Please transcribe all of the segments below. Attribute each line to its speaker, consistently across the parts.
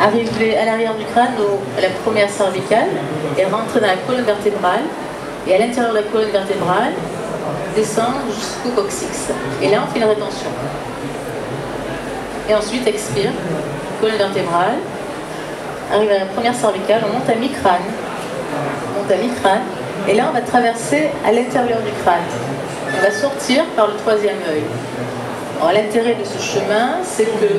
Speaker 1: arriver à l'arrière du crâne, à la première cervicale, et rentrer dans la colonne vertébrale, et à l'intérieur de la colonne vertébrale, descendre jusqu'au coccyx. Et là, on fait une rétention. Et ensuite, expire, colonne vertébrale, arrive à la première cervicale, on monte à mi-crâne. On monte à mi-crâne, et là, on va traverser à l'intérieur du crâne. On va sortir par le troisième œil. L'intérêt de ce chemin, c'est que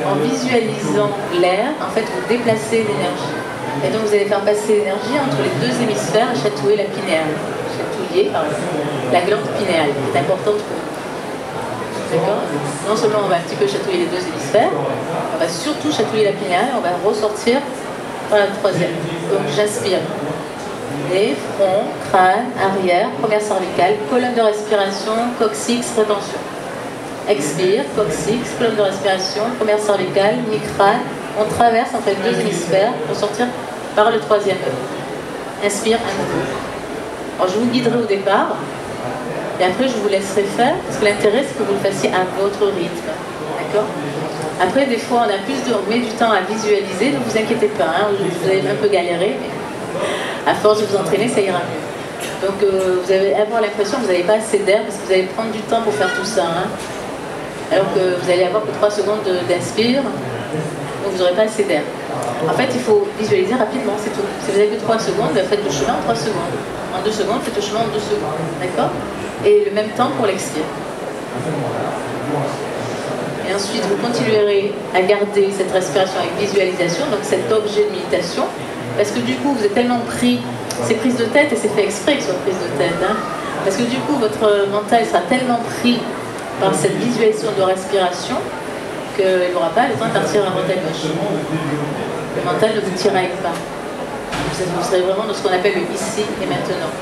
Speaker 1: en visualisant l'air, en fait, vous déplacez l'énergie. Et donc, vous allez faire passer l'énergie entre les deux hémisphères et chatouiller la pinéale. Chatouiller, la glande pinéale, qui est importante pour vous. D'accord? Non seulement on va un petit peu chatouiller les deux hémisphères, on va surtout chatouiller la pinéale, on va ressortir par la troisième. Donc, j'inspire. Nez, front, crâne, arrière, première cervicale, colonne de respiration, coccyx, rétention. Expire, coccyx, colonne de respiration, première cervicale, mi-crâne. On traverse entre les deux hémisphères pour sortir par le troisième œil. Inspire un peu. Alors je vous guiderai au départ, et après je vous laisserai faire, parce que l'intérêt c'est que vous le fassiez à votre rythme. D'accord? Après, des fois, on met du temps à visualiser, ne vous inquiétez pas, hein, vous allez un peu galérer, mais à force de vous entraîner, ça ira mieux. Donc vous allez avoir l'impression que vous n'avez pas assez d'air, parce que vous allez prendre du temps pour faire tout ça. Hein. Alors que vous allez avoir que 3 secondes d'inspire, donc vous n'aurez pas assez d'air. En fait, il faut visualiser rapidement, c'est tout. Si vous avez que 3 secondes, faites le chemin en 3 secondes. En 2 secondes, faites le chemin en 2 secondes. D'accord? Et le même temps pour l'expire. Et ensuite, vous continuerez à garder cette respiration avec visualisation, donc cet objet de méditation, parce que du coup, vous êtes tellement pris, c'est prise de tête, et c'est fait exprès que ce soit prise de tête, hein, parce que du coup, votre mental sera tellement pris par cette visualisation de respiration qu'il n'aura pas le temps de partir à droite à gauche. Le mental ne vous tiraille pas. Vous serez vraiment dans ce qu'on appelle le ici et maintenant.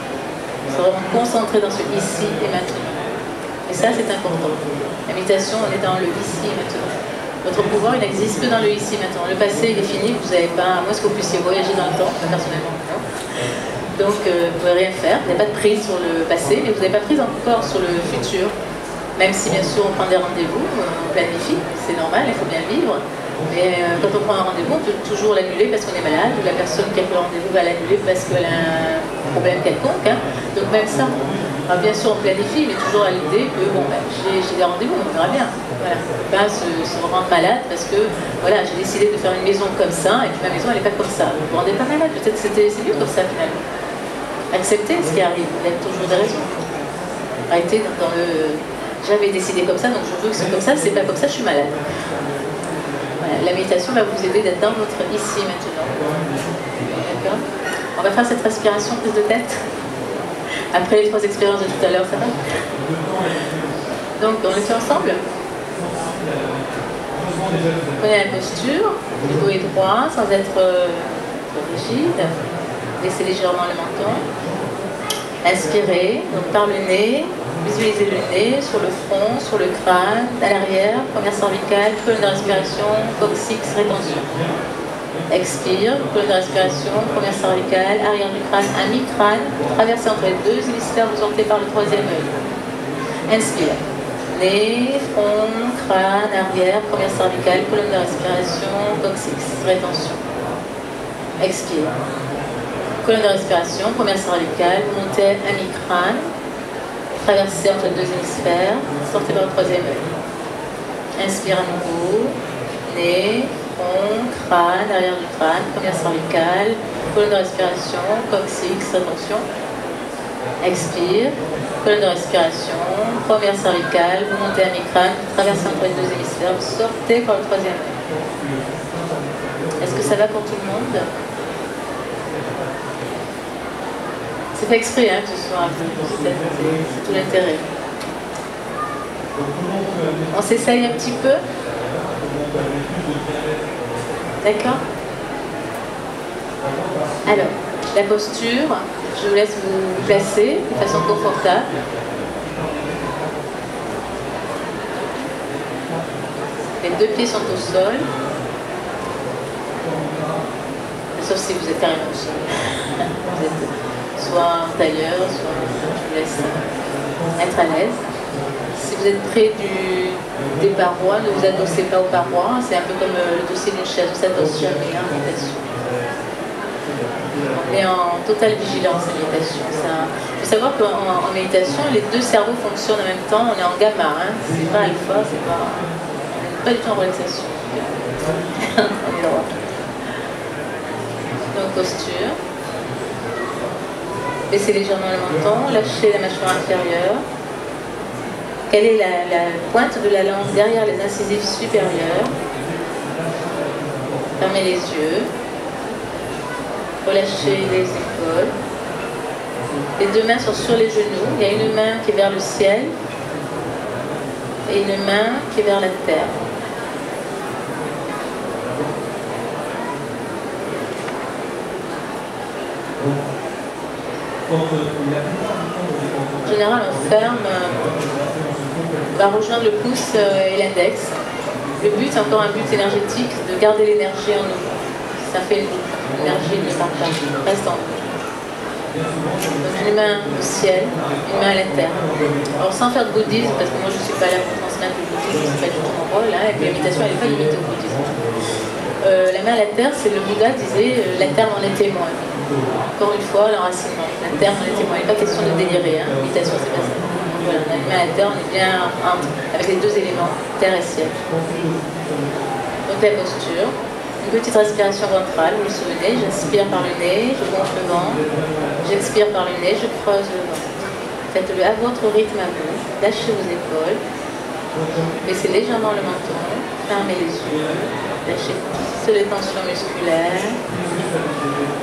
Speaker 1: Vous serez vraiment concentré dans ce ici et maintenant. Et ça, c'est important. La méditation, on est dans le ici et maintenant. Votre pouvoir, il n'existe que dans le ici et maintenant. Le passé, il est fini, vous n'avez pas, à moins que vous puissiez voyager dans le temps, personnellement, non. Donc, vous ne pouvez rien faire. Vous n'avez pas de prise sur le passé, mais vous n'avez pas de prise encore sur le futur. Même si, bien sûr, on prend des rendez-vous, on planifie, c'est normal, il faut bien vivre. Mais quand on prend un rendez-vous, on peut toujours l'annuler parce qu'on est malade, ou la personne qui a pris le rendez-vous va l'annuler parce qu'elle a un problème quelconque. Hein. Donc même ça, alors, bien sûr, on planifie, mais toujours à l'idée que bon, j'ai des rendez-vous, on verra bien. Voilà. On ne peut pas se rendre malade parce que voilà, j'ai décidé de faire une maison comme ça, et puis ma maison, elle n'est pas comme ça. Vous ne vous rendez pas malade, peut-être que c'est mieux comme ça, finalement. Acceptez ce qui arrive, il y a toujours des raisons. Arrêtez dans le... J'avais décidé comme ça, donc je veux que c'est comme ça, c'est pas comme ça, je suis malade. Voilà. La méditation va vous aider d'être dans votre ici maintenant. D'accord? On va faire cette respiration prise de tête. Après les 3 expériences de tout à l'heure, ça va? Donc, on le fait ensemble. Prenez la posture, le dos est droit, sans être rigide. Laissez légèrement le menton. Inspirez, donc par le nez. Visualisez le nez sur le front, sur le crâne, à l'arrière, première cervicale, colonne de respiration, coccyx, rétention. Expire, colonne de respiration, première cervicale, arrière du crâne, à mi-crâne, traversez entre les deux hémisphères, vous sortez par le troisième œil. Inspire. Nez, front, crâne, arrière, première cervicale, colonne de respiration, coccyx, rétention. Expire. Colonne de respiration, première cervicale, montez à mi-crâne. Traversez entre les deux hémisphères, sortez par le troisième œil. Inspire à nouveau, nez, front, crâne, arrière du crâne, première cervicale, colonne de respiration, coccyx, rétention. Expire, colonne de respiration, première cervicale, vous montez à mi-crâne, traversez entre les deux hémisphères, vous sortez par le troisième œil. Est-ce que ça va pour tout le monde? C'est fait exprès hein, que ce soit c'est tout l'intérêt. On s'essaye un petit peu. D'accord? Alors, la posture, je vous laisse vous placer de façon confortable. Les 2 pieds sont au sol. Sauf si vous êtes carrément au sol. Vous êtes soit en tailleur, soit je vous laisse être à l'aise. Si vous êtes près des parois, ne vous adossez pas aux parois. C'est un peu comme le dossier d'une chaise, on ne s'adosse jamais en méditation. On est en totale vigilance en méditation. Il faut savoir qu'en méditation, les deux cerveaux fonctionnent en même temps. On est en gamma, hein. C'est pas alpha, on n'est pas du tout en relaxation. Donc posture. Baissez légèrement le menton, lâchez la mâchoire inférieure. Calez la pointe de la langue derrière les incisives supérieures. Fermez les yeux. Relâchez les épaules. Les deux mains sont sur les genoux. Il y a une main qui est vers le ciel et une main qui est vers la terre. En général, on ferme, on va rejoindre le pouce et l'index. Le but, c'est encore un but énergétique, de garder l'énergie en nous. Ça fait l'énergie ne part pas, reste en nous. Donc une main au ciel, une main à la terre. Alors sans faire de bouddhisme, parce que moi je ne suis pas là pour transmettre le bouddhisme, c'est pas du tout mon rôle, hein, et puis la méditation elle n'est pas limitée au bouddhisme. La main à la terre, c'est le Bouddha disait la terre m'en est témoin. Encore une fois, l'enracinement. La terre m'en est témoin. Il n'est pas question de délirer, hein. Méditation c'est pas ça. Voilà, la main à la terre, on est bien avec les deux éléments, terre et ciel. Donc la posture. Une petite respiration ventrale, vous vous souvenez, j'inspire par le nez, je gonfle le ventre, j'expire par le nez, je creuse le ventre. Faites-le à votre rythme à vous, lâchez vos épaules, baissez légèrement le menton, fermez les yeux, lâchez toutes les tensions musculaires,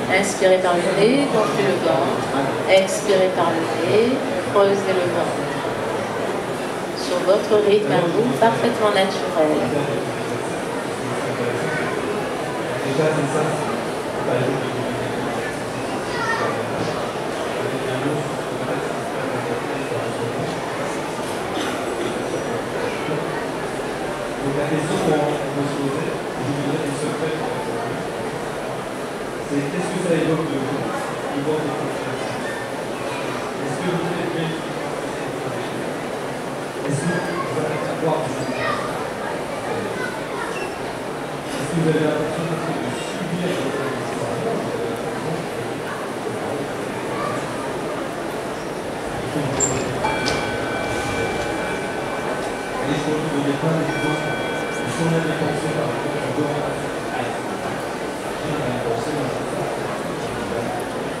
Speaker 1: inspirez par le nez, gonflez le ventre, expirez par le nez, creusez le ventre. Sur votre rythme à vous, parfaitement naturel.
Speaker 2: Donc la question qu'on peut se poser, je vous donnerai des secrets, c'est qu'est-ce que ça évoque de vous, de votre confiance? Est-ce que vous êtes bien? Est-ce que vous avez savoir du tout? Est-ce que vous avez l'impression de subir votre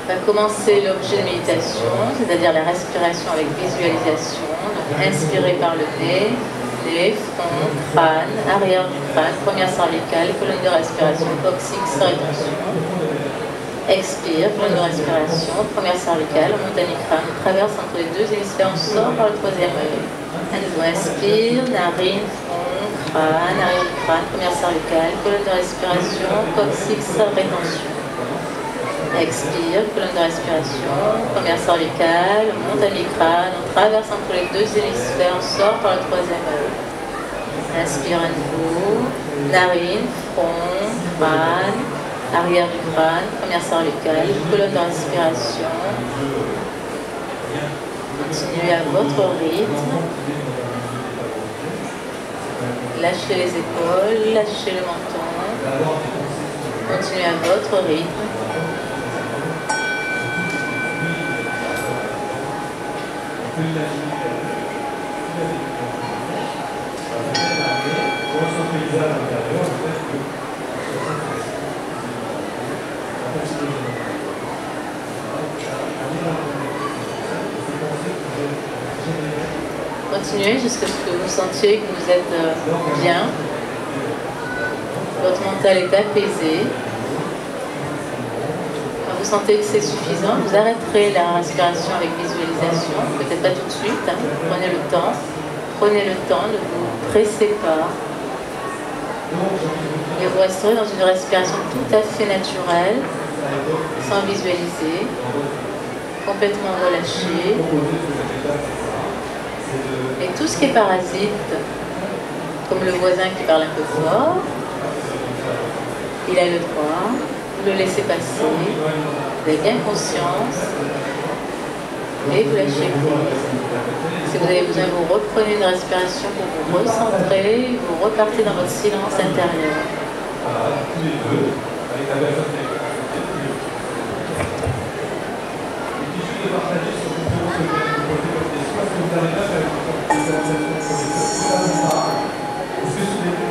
Speaker 1: On va commencer l'objet de méditation, c'est-à-dire la respiration avec visualisation. Donc, inspirez par le nez, front, crâne, arrière du crâne, première cervicale, colonne de respiration, coccyx, rétention. Expire, colonne de respiration, première cervicale, montagne crâne, traverse entre les deux hémisphères, on sort par le troisième œil. À nouveau, inspire, narine, front, crâne, arrière du crâne, première cervicale, colonne de respiration, coccyx, rétention. Expire, colonne de respiration, première cervicale, monte à mi-crâne, on traverse entre les deux hémisphères, on sort par le troisième œil. Inspire à nouveau, narine, front, crâne, arrière du crâne, première cervicale, colonne de respiration. Continuez à votre rythme. Lâchez les épaules, lâchez le menton. Continuez à votre rythme. Continuez jusqu'à ce que vous sentiez que vous êtes bien. Votre mental est apaisé. Quand vous sentez que c'est suffisant, vous arrêterez la respiration avec visualisation. Peut-être pas tout de suite, hein. Prenez le temps. Prenez le temps, ne vous pressez pas. Et vous resterez dans une respiration tout à fait naturelle, sans visualiser, complètement relâché. Et tout ce qui est parasite, comme le voisin qui parle un peu fort, il a le droit, vous le laissez passer, vous avez bien conscience Et vous lâchez prise. Si vous avez besoin, vous reprenez une respiration pour vous recentrer, vous repartez dans votre silence intérieur.
Speaker 2: Tous les deux, avec la personne qui est de partager sur le bureau que vous avez posé comme question, est-ce que vous n'avez pas fait une présentation sur les choses? Est-ce que sur les deux,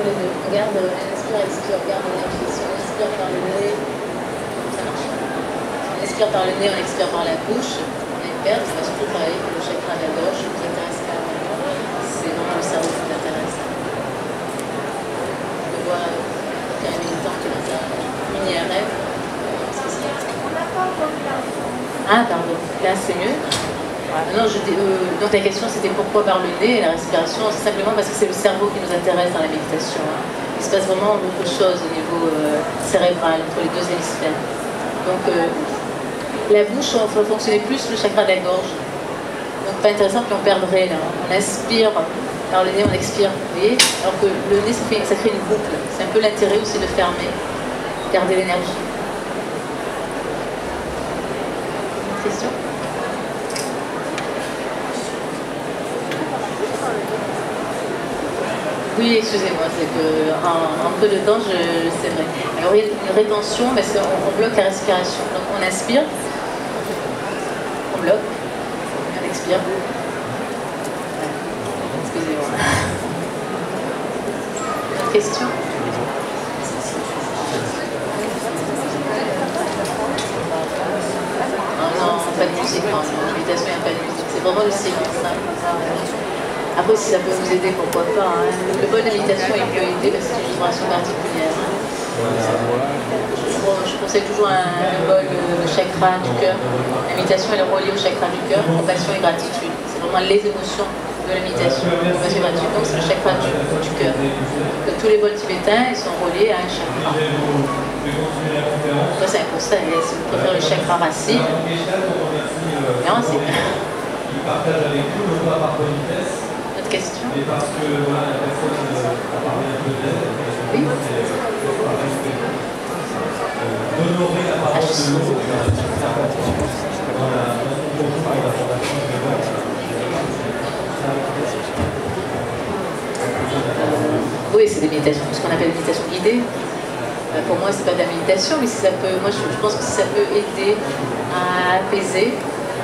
Speaker 1: Regarde, inspire, expire, regarde l'intuition, inspire par le nez, ça marche. On inspire par le nez, on expire par la bouche. On est perte, on va surtout travailler pour le chakra de la gorge, qui intéresse carrément. C'est vraiment le cerveau qui t'intéresse. Je vois qu'il y a un militant qui va faire une mini-RF. Ah, pardon, là c'est mieux. Non, donc la question c'était pourquoi par le nez et la respiration, c'est simplement parce que c'est le cerveau qui nous intéresse dans la méditation. Il se passe vraiment beaucoup de choses au niveau cérébral, entre les deux hémisphères. Donc la bouche, on va fonctionner plus le chakra de la gorge. Donc pas intéressant, puis on perdrait là. On inspire par le nez, on expire, vous voyez. Alors que le nez, ça crée une boucle. C'est un peu l'intérêt aussi de fermer, garder l'énergie. Question ? Oui, excusez-moi, c'est qu'en peu de temps, c'est vrai. Alors il y a une rétention, mais on bloque la respiration. Donc on inspire, on bloque, on expire. Excusez-moi. Une question ? Non, pas de musique, non. En méditation, il n'y a pas de musique. C'est vraiment le silence. Après, si ça peut vous aider, pourquoi pas. Hein. Le bol de méditation, il peut aider parce que c'est une vibration particulière. Hein. Je conseille toujours un bol de chakra du cœur. La méditation, elle est reliée au chakra du cœur, compassion et gratitude. C'est vraiment les émotions de la méditation. Compassion et gratitude, donc c'est le chakra du cœur. Donc, tous les bols tibétains, ils sont reliés à un chakra. Ça, c'est un conseil. Si vous préférez le chakra racine, non, c'est bien. Question. Et parce que voilà, la personne a parlé un peu d'aide. Oui.
Speaker 2: d'honorer la parole de l'autre.
Speaker 1: Oui, c'est des méditations, ce qu'on appelle méditation guidée. Pour moi, c'est pas de la méditation, mais si ça peut, moi je pense que si ça peut aider à apaiser,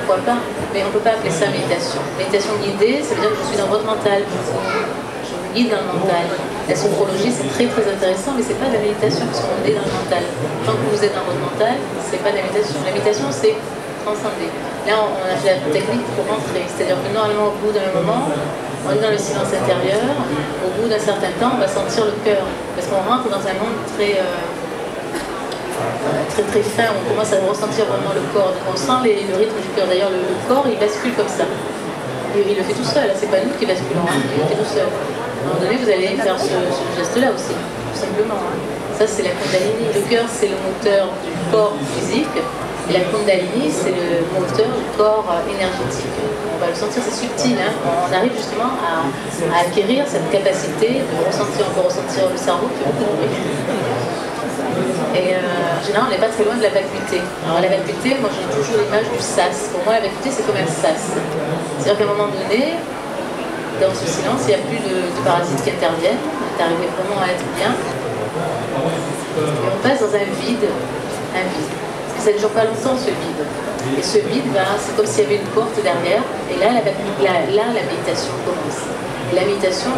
Speaker 1: pourquoi pas. Mais on ne peut pas appeler ça méditation. Méditation guidée, ça veut dire que je suis dans votre mental. Je vous guide dans le mental. La sophrologie, c'est très très intéressant, mais c'est pas de la méditation parce qu'on est dans le mental. Tant que vous êtes dans votre mental, c'est pas de la méditation. La méditation, c'est transcender. Là, on a fait la technique pour rentrer. C'est-à-dire que normalement, au bout d'un moment, on est dans le silence intérieur. Au bout d'un certain temps, on va sentir le cœur. Parce qu'on rentre dans un monde très fin. On commence à ressentir vraiment le corps. Donc on sent le rythme du cœur. D'ailleurs, le corps, il bascule comme ça. Il le fait tout seul. C'est pas nous qui basculons. Il le fait tout seul. À un moment donné, vous allez faire ce geste-là aussi. Tout simplement. Ça, c'est la Kundalini. Le cœur, c'est le moteur du corps physique. Et la Kundalini, c'est le moteur du corps énergétique. On va le sentir, c'est subtil. On arrive justement à acquérir cette capacité de ressentir, on peut ressentir le cerveau qui fait beaucoup de bruit. Et en général, on n'est pas très loin de la vacuité. Alors la vacuité, moi j'ai toujours l'image du sas. Pour moi, la vacuité, c'est comme un sas. C'est-à-dire qu'à un moment donné, dans ce silence, il n'y a plus de parasites qui interviennent. On est arrivé vraiment à être bien. Et on passe dans un vide. Ça ne dure pas longtemps ce vide. Et ce vide, c'est comme s'il y avait une porte derrière. Et là, la méditation commence. Et la méditation,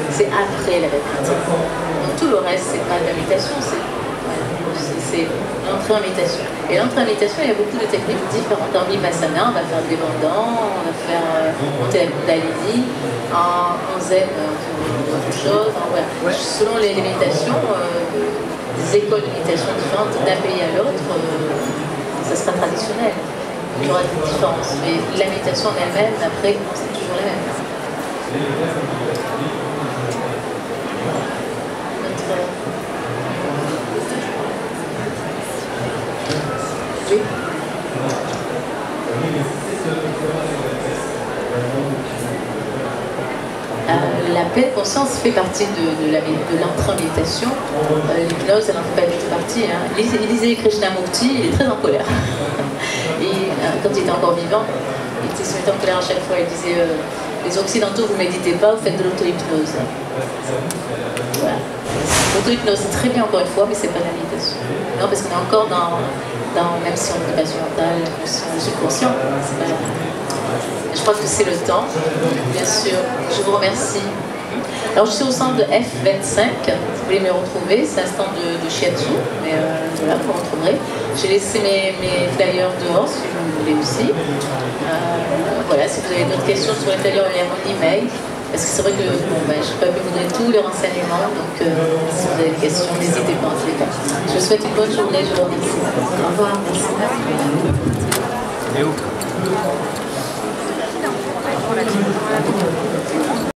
Speaker 1: c'est après la vacuité. Donc tout le reste, c'est pas de la méditation, c'est l'entrée en méditation. Et l'entrée en méditation, il y a beaucoup de techniques différentes. En Vipassana, on va faire des bandans, on va faire monter la Kundalini, en Zen, on fait autre chose. Voilà. Selon les méditations, des écoles de méditation différentes d'un pays à l'autre, ça sera traditionnel. Il y aura des différences. Mais la méditation en elle-même, après, c'est toujours la même. Oui. La pleine conscience fait partie de l'entrée en méditation. L'hypnose, elle n'en fait pas du tout partie. Lisez Krishnamurti, il est très en colère. Et quand il était encore vivant, il se mettait en colère à chaque fois. Il disait les Occidentaux, vous ne méditez pas, vous faites de l'auto-hypnose. Voilà. L'auto-hypnose, c'est très bien encore une fois, mais c'est pas de la méditation. Non, parce qu'on est encore même si on n'est pas sur mental, le subconscient, c'est pas. Je crois que c'est le temps. Bien sûr, je vous remercie. Alors, je suis au stand de F25. Si vous voulez me retrouver, c'est un stand de shiatsu. Mais voilà, vous me retrouverez. J'ai laissé mes flyers dehors si vous voulez aussi. Voilà, si vous avez d'autres questions sur les flyers, il y a mon email. Parce que c'est vrai que je n'ai pas pu vous donner tous les renseignements. Donc, si vous avez des questions, n'hésitez pas en tous les cas. Je vous souhaite une bonne journée. Je vous remercie. Au revoir. Merci.